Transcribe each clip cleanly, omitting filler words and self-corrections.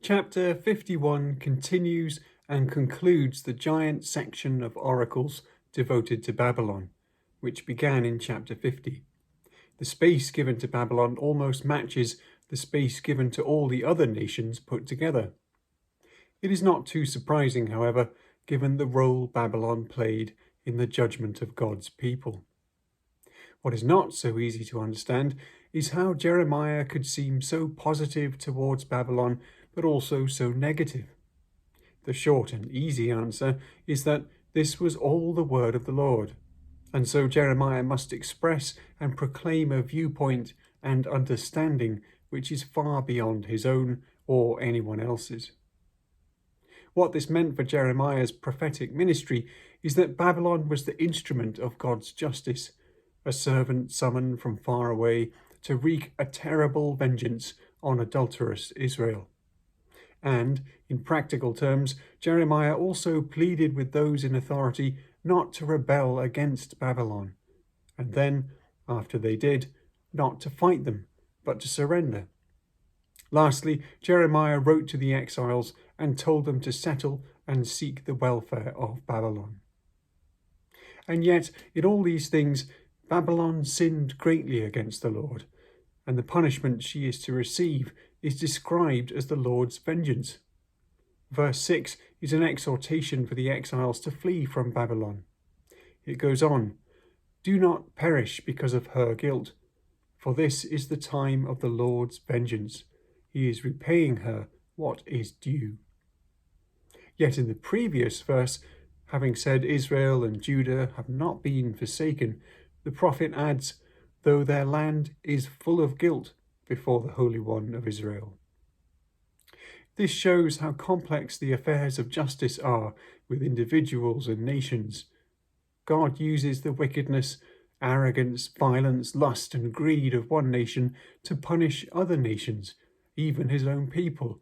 Chapter 51 continues and concludes the giant section of oracles devoted to Babylon, which began in chapter 50. The space given to Babylon almost matches the space given to all the other nations put together. It is not too surprising, however, given the role Babylon played in the judgment of God's people. What is not so easy to understand is how Jeremiah could seem so positive towards Babylon, but also so negative. The short and easy answer is that this was all the word of the Lord, and so Jeremiah must express and proclaim a viewpoint and understanding which is far beyond his own or anyone else's. What this meant for Jeremiah's prophetic ministry is that Babylon was the instrument of God's justice, a servant summoned from far away to wreak a terrible vengeance on adulterous Israel. And, in practical terms, Jeremiah also pleaded with those in authority not to rebel against Babylon, and then, after they did, not to fight them, but to surrender. Lastly, Jeremiah wrote to the exiles and told them to settle and seek the welfare of Babylon. And yet, in all these things, Babylon sinned greatly against the Lord, and the punishment she is to receive is described as the Lord's vengeance. Verse 6 is an exhortation for the exiles to flee from Babylon. It goes on, "Do not perish because of her guilt, for this is the time of the Lord's vengeance. He is repaying her what is due." Yet in the previous verse, having said Israel and Judah have not been forsaken, the prophet adds, "though their land is full of guilt before the Holy One of Israel." This shows how complex the affairs of justice are with individuals and nations. God uses the wickedness, arrogance, violence, lust, and greed of one nation to punish other nations, even his own people,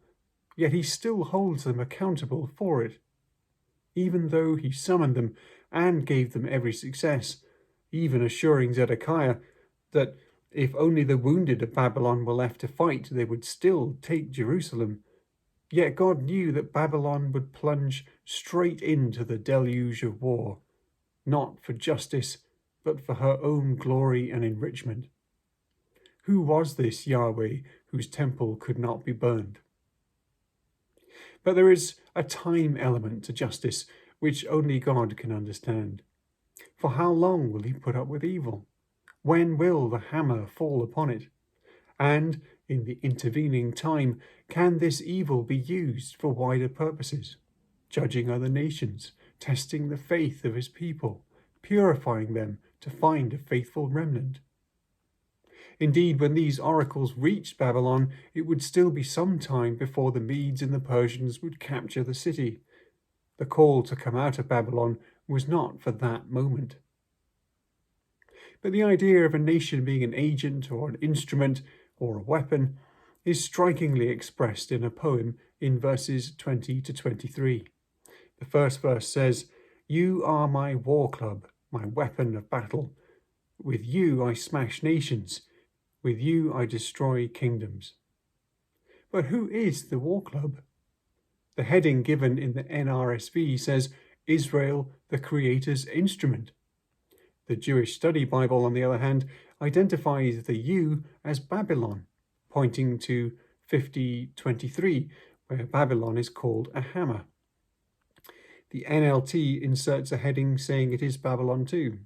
yet he still holds them accountable for it. Even though he summoned them and gave them every success, even assuring Zedekiah that if only the wounded of Babylon were left to fight, they would still take Jerusalem. Yet God knew that Babylon would plunge straight into the deluge of war, not for justice, but for her own glory and enrichment. Who was this Yahweh whose temple could not be burned? But there is a time element to justice which only God can understand. For how long will he put up with evil? When will the hammer fall upon it? And, in the intervening time, can this evil be used for wider purposes, judging other nations, testing the faith of his people, purifying them to find a faithful remnant? Indeed, when these oracles reached Babylon, it would still be some time before the Medes and the Persians would capture the city. The call to come out of Babylon was not for that moment. But the idea of a nation being an agent or an instrument or a weapon is strikingly expressed in a poem in verses 20 to 23. The first verse says, "You are my war club, my weapon of battle. With you I smash nations. With you I destroy kingdoms." But who is the war club? The heading given in the NRSV says, "Israel, the Creator's instrument." The Jewish Study Bible, on the other hand, identifies the "you" as Babylon, pointing to 50:23, where Babylon is called a hammer. The NLT inserts a heading saying it is Babylon too.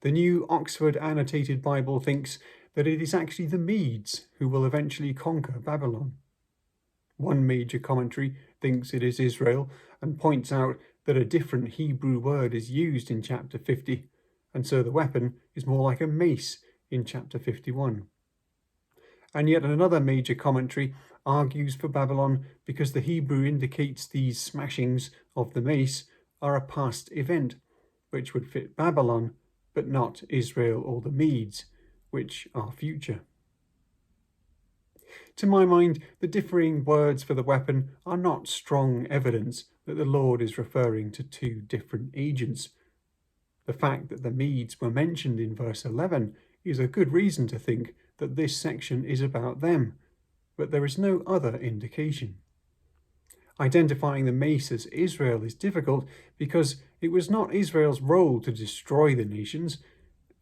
The New Oxford Annotated Bible thinks that it is actually the Medes who will eventually conquer Babylon. One major commentary thinks it is Israel and points out that a different Hebrew word is used in chapter 50, and so the weapon is more like a mace in chapter 51. And yet another major commentary argues for Babylon because the Hebrew indicates these smashings of the mace are a past event, which would fit Babylon, but not Israel or the Medes, which are future. To my mind, the differing words for the weapon are not strong evidence that the Lord is referring to two different agents. The fact that the Medes were mentioned in verse 11 is a good reason to think that this section is about them, but there is no other indication. Identifying the mace as Israel is difficult because it was not Israel's role to destroy the nations,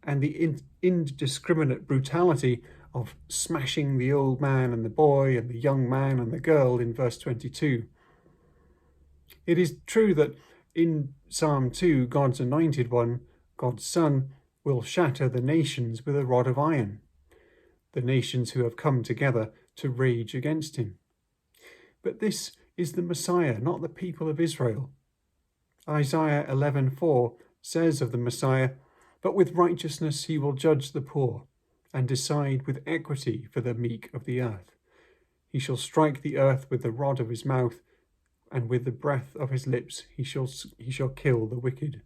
and the indiscriminate brutality of smashing the old man and the boy and the young man and the girl in verse 22. It is true that in Psalm 2, God's anointed one, God's Son, will shatter the nations with a rod of iron, the nations who have come together to rage against him. But this is the Messiah, not the people of Israel. Isaiah 11:4 says of the Messiah, "But with righteousness he will judge the poor, and decide with equity for the meek of the earth. He shall strike the earth with the rod of his mouth, and with the breath of his lips he shall kill the wicked."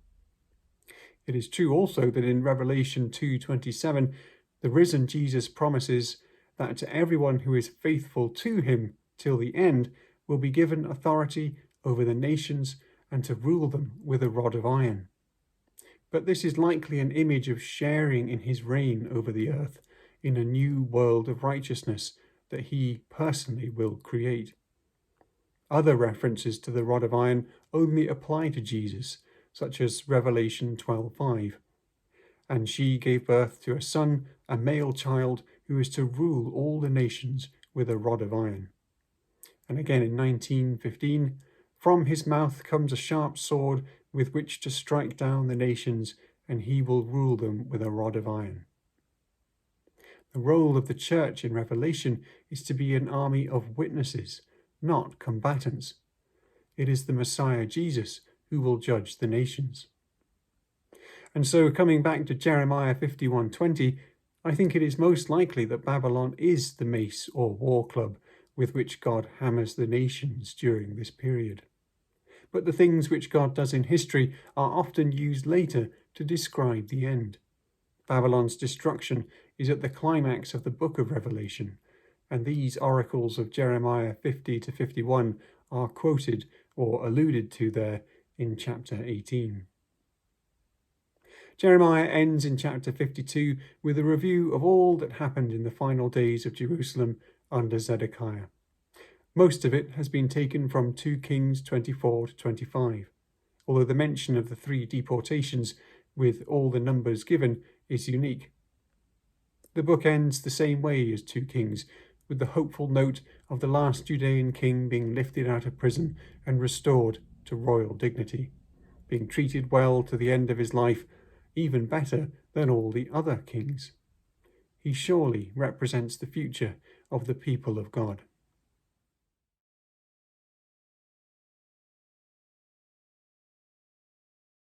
It is true also that in Revelation 2:27, the risen Jesus promises that to everyone who is faithful to him till the end will be given authority over the nations and to rule them with a rod of iron. But this is likely an image of sharing in his reign over the earth in a new world of righteousness that he personally will create. Other references to the rod of iron only apply to Jesus, such as Revelation 12:5. "And she gave birth to a son, a male child, who is to rule all the nations with a rod of iron." And again in 19:15, "From his mouth comes a sharp sword with which to strike down the nations, and he will rule them with a rod of iron." The role of the church in Revelation is to be an army of witnesses, not combatants. It is the Messiah Jesus who will judge the nations. And so, coming back to Jeremiah 51:20, I think it is most likely that Babylon is the mace or war club with which God hammers the nations during this period. But the things which God does in history are often used later to describe the end. Babylon's destruction is at the climax of the book of Revelation, and these oracles of Jeremiah 50-51 are quoted or alluded to there in chapter 18. Jeremiah ends in chapter 52 with a review of all that happened in the final days of Jerusalem under Zedekiah. Most of it has been taken from 2 Kings 24-25, although the mention of the 3 deportations with all the numbers given is unique. The book ends the same way as 2 Kings, with the hopeful note of the last Judean king being lifted out of prison and restored to royal dignity, being treated well to the end of his life, even better than all the other kings. He surely represents the future of the people of God.